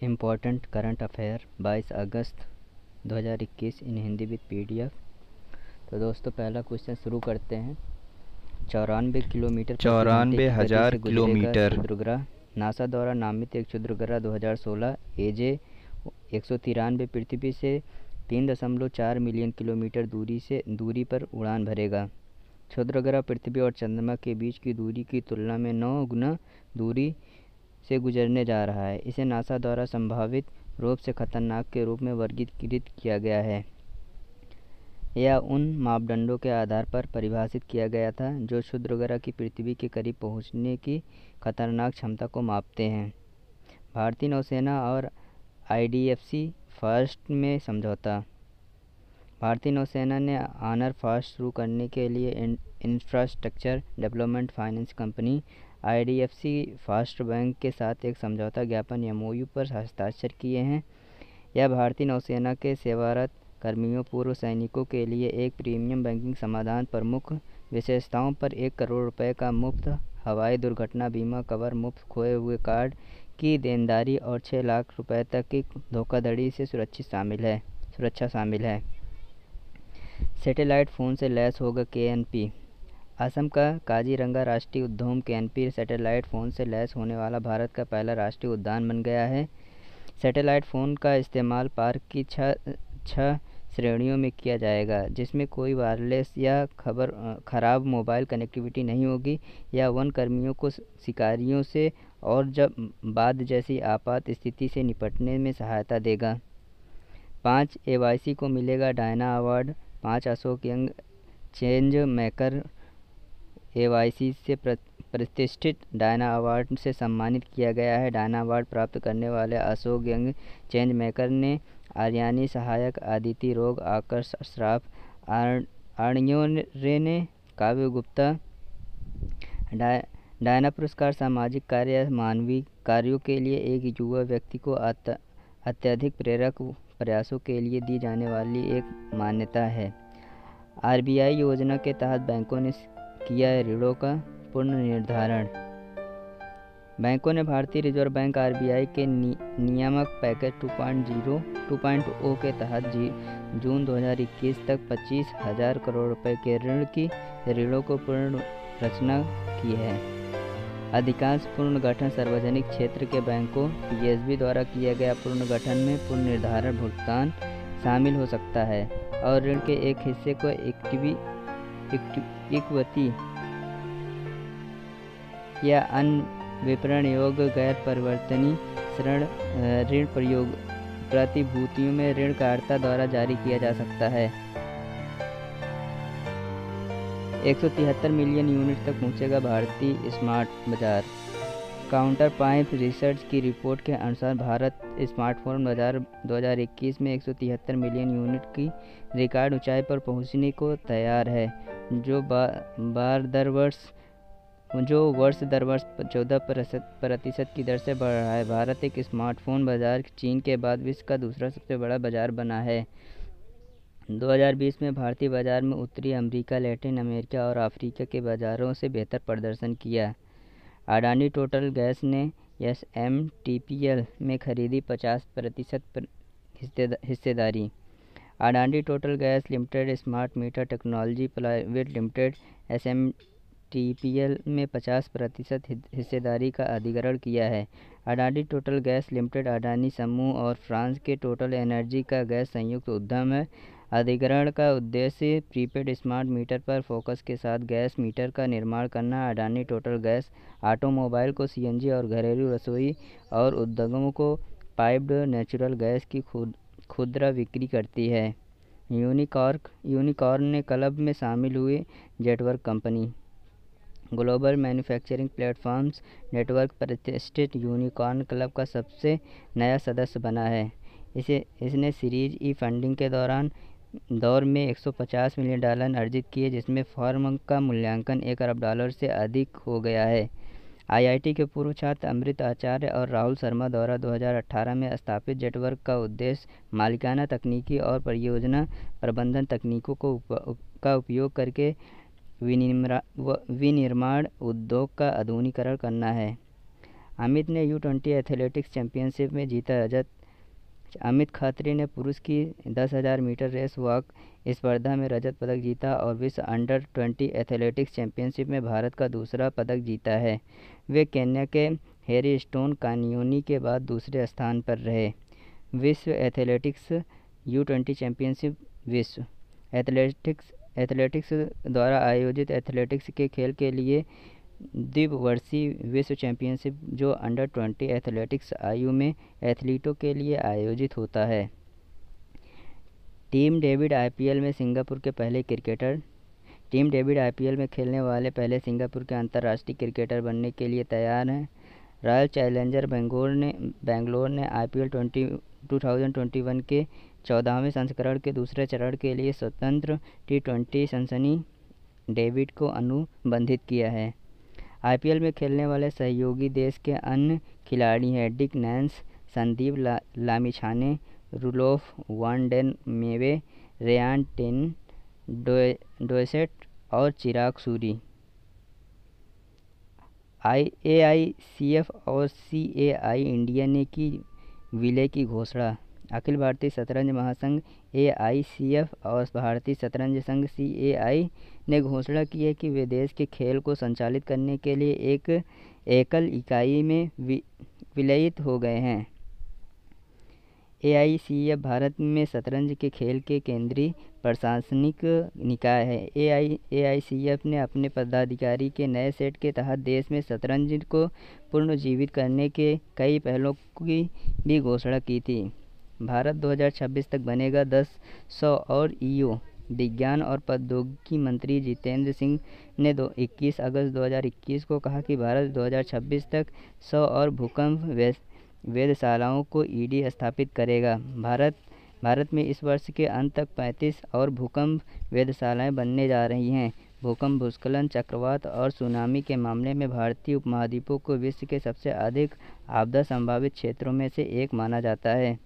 Important current affair 22 August 2021 in Hindi with PDF. तो दोस्तों पहला क्वेश्चन शुरू करते हैं। 94 किलोमीटर प्रति घंटे की गति से गुजरेगा क्षुद्रग्रह। नासा द्वारा नामित एक क्षुद्रग्रह 2016 एजे 193 पृथ्वी से 3.4 मिलियन किलोमीटर दूरी पर उड़ान भरेगा। क्षुद्रग्रह पृथ्वी और चंद्रमा के बीच की दूरी की तुलना में 9 गुना दूरी से गुजरने जा रहा है। इसे नासा द्वारा संभावित रूप से खतरनाक के रूप में वर्गीकृत किया गया है। यह उन मापदंडों के आधार पर परिभाषित किया गया था जो क्षुद्रग्रह की पृथ्वी के करीब पहुंचने की खतरनाक क्षमता को मापते हैं। भारतीय नौसेना और आईडीएफसी फास्ट में समझौता। भारतीय नौसेना ने ऑनर फास्ट शुरू करने के लिए infrastructure development finance company IDFC fast bank के साथ एक समझौता ज्ञापन एमओयू पर हस्ताक्षर किए हैं। यह भारतीय नौसेना के सेवारत कर्मियों पूर्व सैनिकों के लिए एक प्रीमियम बैंकिंग समाधान, प्रमुख विशेषताओं पर 1 करोड़ रुपए का मुफ्त हवाई दुर्घटना बीमा कवर, मुफ्त खोए हुए कार्ड की देनदारी और 6 लाख रुपए तक की धोखाधड़ी से सुरक्षा शामिल है। सैटेलाइट फ़ोन से लैस होगा केएनपी। असम का काजीरंगा राष्ट्रीय उद्यान केएनपी सैटेलाइट फ़ोन से लैस होने वाला भारत का पहला राष्ट्रीय उद्यान बन गया है। सैटेलाइट फ़ोन का इस्तेमाल पार्क की छह श्रेणियों में किया जाएगा, जिसमें कोई वायरलेस या खराब मोबाइल कनेक्टिविटी नहीं होगी। यह वन कर्मियों को शिकारियों से और बाढ़ जैसी आपात स्थिति से निपटने में सहायता देगा। 5 एवाईसी को मिलेगा Diana award. 5 Ashoka young change maker AYC से प्रतिष्ठित डायना अवार्ड से सम्मानित किया गया है। डायना अवार्ड प्राप्त करने वाले अशोक यंग चेंज मेकर ने आर्यानी सहायक, आदिति रोग, आकर्ष श्राफ, आर्योने काव्य गुप्ता। डायना पुरस्कार सामाजिक कार्य या मानवीय कार्यों के लिए एक युवा व्यक्ति को अत्यधिक प्रेरक प्रयासों के लिए दी जाने वाली एक मान्यता है। आरबीआई योजना के तहत बैंकों ने किया है ऋणों का पुनर्निर्धारण। बैंकों ने भारतीय रिजर्व बैंक आरबीआई के नियामक पैकेज 2.0 के तहत जून 2021 तक 25,000 करोड़ रुपए के ऋणों को पुनर्रचना की है। अधिकांश पुनर्गठन सार्वजनिक क्षेत्र के बैंकों पीएसबी द्वारा किया गया पुनर्गठन में पुनर्निर्धारण भुगतान शामिल हो सकता है और ऋण के एक हिस्से को इक्विटी या अन्य विपणन योग्य गैर परिवर्तनीय ऋण प्रतिभूतियों में ऋणकर्ता द्वारा जारी किया जा सकता है। 173 मिलियन यूनिट तक पहुंचेगा भारतीय स्मार्ट बाजार। काउंटर पॉइंट रिसर्च की रिपोर्ट के अनुसार भारत स्मार्टफोन बाजार 2021 में 173 मिलियन यूनिट की रिकॉर्ड ऊंचाई पर पहुंचने को तैयार है, जो वर्ष दर वर्ष 14% की दर से बढ़ रहा है। भारत एक स्मार्टफोन बाजार चीन के बाद विश्व का दूसरा सबसे बड़ा बाजार बना है। 2020 में भारतीय बाजार में उत्तरी अमेरिका, लैटिन अमेरिका और अफ्रीका के बाजारों से बेहतर प्रदर्शन किया। अडानी टोटल गैस ने एसएमटीपीएल में खरीदी 50% हिस्सेदारी। Adani Total gas limited smart meter technology private limited SMTPL में 50% हिस्सेदारी का अधिग्रहण किया है। Adani Total gas limited Adani समूह और फ्रांस के टोटल एनर्जी का गैस संयुक्त उद्यम है। अधिग्रहण का उद्देश्य प्रीपेड स्मार्ट मीटर पर फोकस के साथ गैस मीटर का निर्माण करना। अडानी टोटल गैस ऑटोमोबाइल को सीएनजी और घरेलू रसोई और उद्योगों को पाइप्ड नेचुरल गैस की खुदरा बिक्री करती है। यूनिकॉर्न क्लब में शामिल हुई Zetwerk company. Global manufacturing platforms network प्रतिष्ठित यूनिकॉर्न क्लब का सबसे नया सदस्य बना है। इसने सीरीज ई फंडिंग के दौर में $150 मिलियन अर्जित किए, जिसमें फर्म का मूल्यांकन $1 अरब से अधिक हो गया है। आईआईटी के पूर्व छात्र अमृत आचार्य और राहुल शर्मा द्वारा 2018 में स्थापित जेटवर्क का उद्देश्य मालिकाना तकनीकी और परियोजना प्रबंधन तकनीकों का उपयोग करके विनिर्माण उद्योग का आधुनिकीकरण करना है। अमित ने U20 एथलेटिक्स चैंपियनशिप में जीता रजत। अमित खत्री ने पुरुष की 10,000 मीटर रेस वॉक स्पर्धा में रजत पदक जीता और विश्व अंडर-20 एथलेटिक्स चैंपियनशिप में भारत का दूसरा पदक जीता है। वे केन्या के हैरी स्टोन कानियोनी के बाद दूसरे स्थान पर रहे। विश्व एथलेटिक्स U20 चैंपियनशिप विश्व एथलेटिक्स द्वारा आयोजित एथलेटिक्स के खेल के लिए द्विवर्षीय विश्व चैंपियनशिप जो अंडर-20 एथलेटिक्स आयु में एथलीटों के लिए आयोजित होता है। टीम डेविड IPL में सिंगापुर के पहले क्रिकेटर। टीम डेविड IPL में खेलने वाले पहले सिंगापुर के अंतर्राष्ट्रीय क्रिकेटर बनने के लिए तैयार हैं। रॉयल चैलेंजर बेंगलोर ने IPL 2021 के 14वें संस्करण के दूसरे चरण के लिए स्वतंत्र T20 सनसनी डेविड को अनुबंधित किया है। IPL में खेलने वाले सहयोगी देश के अन्य खिलाड़ी हैं डिक नैंस, संदीप लामिछाने, रुडोल्फ वान डेन मेवे, रेयान टेन डोसेट और चिराग सूरी। AICF और CAI इंडिया ने की विलय की घोषणा। अखिल भारतीय शतरंज महासंघ AICF और भारतीय शतरंज संघ CAI ने घोषणा की है कि वे देश के खेल को संचालित करने के लिए एक एकल इकाई में विलयित हो गए हैं। AICF भारत में शतरंज के खेल के केंद्रीय प्रशासनिक निकाय है। AICF ने अपने पदाधिकारी के नए सेट के तहत देश में शतरंज को पुनर्जीवित करने के कई पहलों की भी घोषणा की थी। भारत 2026 तक बनेगा 10 और EO विज्ञान और प्रौद्योगिकी मंत्री जितेंद्र सिंह ने 21 अगस्त 2021 को कहा कि भारत 2026 तक 100 और भूकंप वेधशालाओं को ED स्थापित करेगा। भारत में इस वर्ष के अंत तक 35 और भूकंप वेधशालाएं बनने जा रही हैं। भूकंप, भूस्खलन, चक्रवात और सुनामी के मामले में भारतीय उपमहाद्वीप को विश्व के सबसे अधिक आपदा संभावित क्षेत्रों में से एक माना जाता है।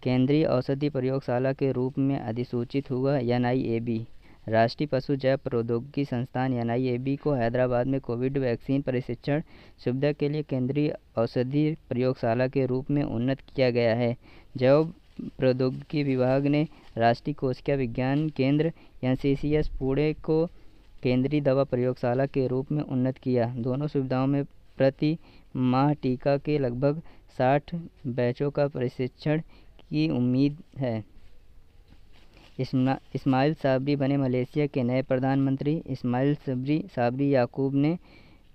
केंद्रीय औषधि प्रयोगशाला के रूप में अधिसूचित हुआ NIAB। राष्ट्रीय पशु जैव प्रौद्योगिकी संस्थान NIAB को हैदराबाद में कोविड वैक्सीन प्रशिक्षण सुविधा के लिए केंद्रीय औषधि प्रयोगशाला के रूप में उन्नत किया गया है। जैव प्रौद्योगिकी विभाग ने राष्ट्रीय कोशिका विज्ञान केंद्र NCCS पुणे को केंद्रीय दवा प्रयोगशाला के रूप में उन्नत किया। दोनों सुविधाओं में प्रति माह टीका के लगभग 60 बैचों का प्रशिक्षण की उम्मीद है। इस्माइल साबरी बने मलेशिया के नए प्रधानमंत्री। इस्माइल साबरी याकूब ने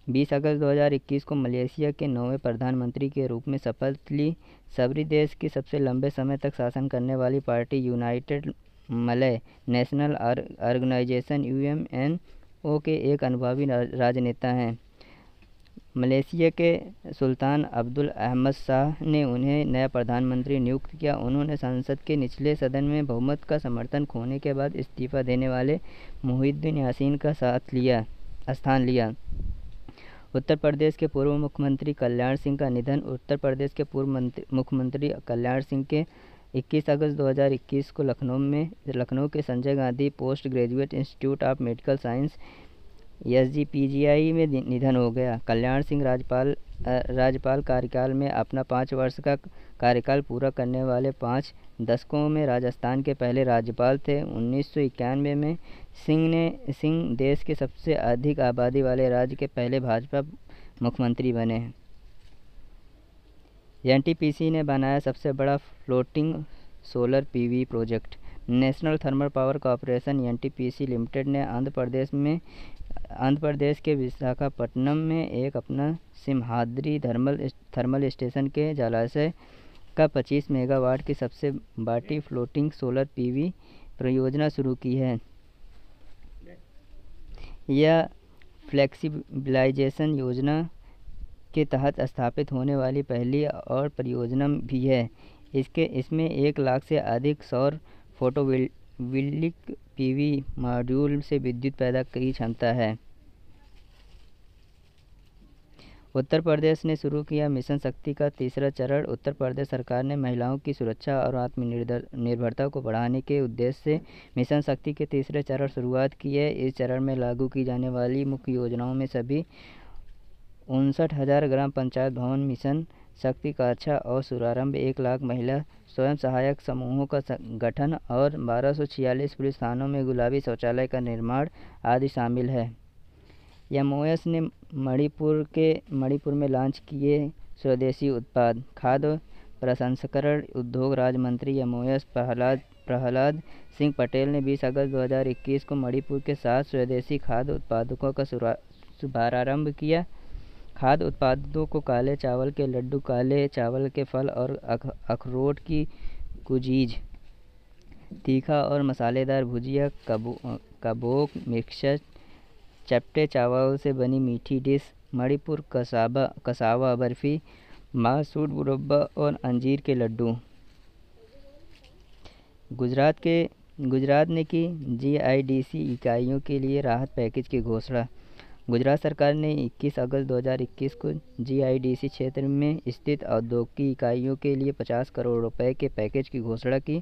20 अगस्त 2021 को मलेशिया के 9वें प्रधानमंत्री के रूप में शपथ ली। सबरी देश की सबसे लंबे समय तक शासन करने वाली party United Malay National Organisation UMNO के एक अनुभवी राजनेता हैं। मलेशिया के सुल्तान अब्दुल अहमद शाह ने उन्हें नया प्रधानमंत्री नियुक्त किया। उन्होंने संसद के निचले सदन में बहुमत का समर्थन खोने के बाद इस्तीफा देने वाले मुहिउद्दीन यासीन का स्थान लिया। उत्तर प्रदेश के पूर्व मुख्यमंत्री कल्याण सिंह का निधन। उत्तर प्रदेश के पूर्व मुख्यमंत्री कल्याण सिंह के 21 अगस्त 2021 को लखनऊ के Sanjay Gandhi post graduate institute of medical science SGPGI में निधन हो गया। कल्याण सिंह राज्यपाल कार्यकाल में अपना 5 वर्ष का कार्यकाल पूरा करने वाले 5 दशकों में राजस्थान के पहले राज्यपाल थे। 1991 में सिंह देश के सबसे अधिक आबादी वाले राज्य के पहले भाजपा मुख्यमंत्री बने। NTPC ने बनाया सबसे बड़ा floating solar PV project. National thermal power corporation NTPC limited ने आंध्र प्रदेश के विशाखापट्टनम में एक अपना सिमहाद्री थर्मल स्टेशन के जलाशय का 25 मेगावाट की सबसे बड़ी फ्लोटिंग सोलर PV परियोजना शुरू की है। यह फ्लेक्सिबिलाइजेशन योजना के तहत स्थापित होने वाली पहली और परियोजना भी है। इसमें 1 लाख से अधिक सौर फोटोवोल्टिक PV मॉड्यूल से विद्युत पैदा की क्षमता है। उत्तर प्रदेश ने शुरू किया मिशन शक्ति का तीसरा चरण। उत्तर प्रदेश सरकार ने महिलाओं की सुरक्षा और आत्मनिर्भरता को बढ़ाने के उद्देश्य से मिशन शक्ति के तीसरे चरण शुरुआत की है। इस चरण में लागू की जाने वाली मुख्य योजनाओं में सभी 59,000 ग्राम पंचायत भवन मिशन शक्ति का अच्छा और शुभारंभ, 1 लाख महिला स्वयं सहायक समूहों का गठन और 1246 पुलिस थानों में गुलाबी शौचालय का निर्माण आदि शामिल है। एमओएस ने मणिपुर में लॉन्च किए स्वदेशी उत्पाद। खाद्य प्रसंस्करण उद्योग राज्य मंत्री एमओएस प्रहलाद सिंह पटेल ने 20 अगस्त 2021 को मणिपुर के 7 स्वदेशी खाद्य उत्पादकों का शुभारंभ किया। खाद्य उत्पादों को काले चावल के लड्डू, काले चावल के फल और अखरोट की कुकीज़, तीखा और मसालेदार भुजिया, कबोक मिक्सचर, चपटे चावल से बनी मीठी डिश, मणिपुर कसावा बर्फ़ी, मासूर मुरब्बा और अंजीर के लड्डू। गुजरात ने की जीआईडीसी इकाइयों के लिए राहत पैकेज की घोषणा। गुजरात सरकार ने 21 अगस्त 2021 को जीआईडीसी क्षेत्र में स्थित औद्योगिक इकाइयों के लिए 50 करोड़ रुपए के पैकेज की घोषणा की,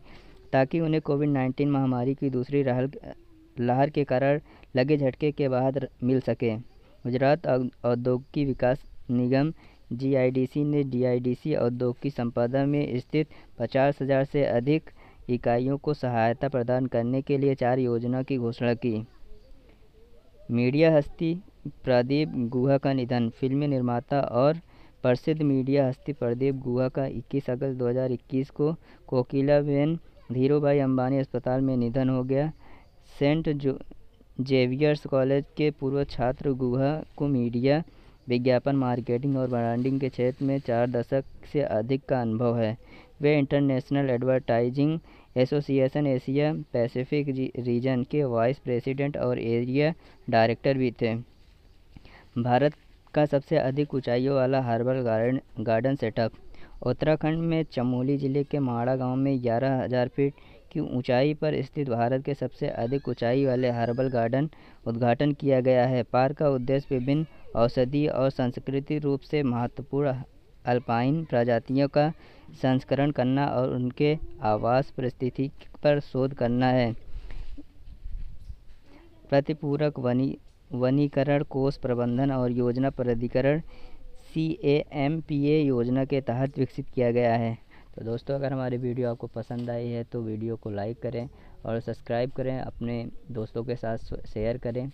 ताकि उन्हें कोविड-19 महामारी की दूसरी लहर के कारण लगे झटके के बाद मिल सके। गुजरात औद्योगिक विकास निगम जीआईडीसी ने डीआईडीसी औद्योगिक संपदा में स्थित 50,000 से अधिक इकाइयों को सहायता प्रदान करने के लिए 4 योजना की घोषणा की। मीडिया हस्ती प्रदीप गुहा का निधन। फिल्मी निर्माता और प्रसिद्ध मीडिया हस्ती प्रदीप गुहा का 21 अगस्त 2021 को कोकिलाबेन धीरूभाई अंबानी अस्पताल में निधन हो गया। सेंट जेवियर्स कॉलेज के पूर्व छात्र गुहा को मीडिया, विज्ञापन, मार्केटिंग और ब्रांडिंग के क्षेत्र में 4 दशक से अधिक का अनुभव है। वे international advertising association Asia Pacific region के वाइस प्रेसिडेंट और एरिया डायरेक्टर भी थे। भारत का सबसे अधिक ऊंचाइयों वाला हर्बल गार्डन सेटअप। उत्तराखंड में चमोली जिले के माड़ा गांव में 11,000 फीट की ऊंचाई पर स्थित भारत के सबसे अधिक ऊंचाई वाले हर्बल गार्डन उद्घाटन किया गया है। पार्क का उद्देश्य विभिन्न औषधीय और सांस्कृतिक रूप से महत्वपूर्ण अल्पाइन प्रजातियों का संरक्षण करना और उनके आवास परिस्थिति पर शोध करना है। प्रतिपूरक वनीकरण कोष प्रबंधन और योजना प्राधिकरण CAMPA योजना के तहत विकसित किया गया है। तो दोस्तों, अगर हमारी वीडियो आपको पसंद आई है तो वीडियो को लाइक करें और सब्सक्राइब करें, अपने दोस्तों के साथ शेयर करें।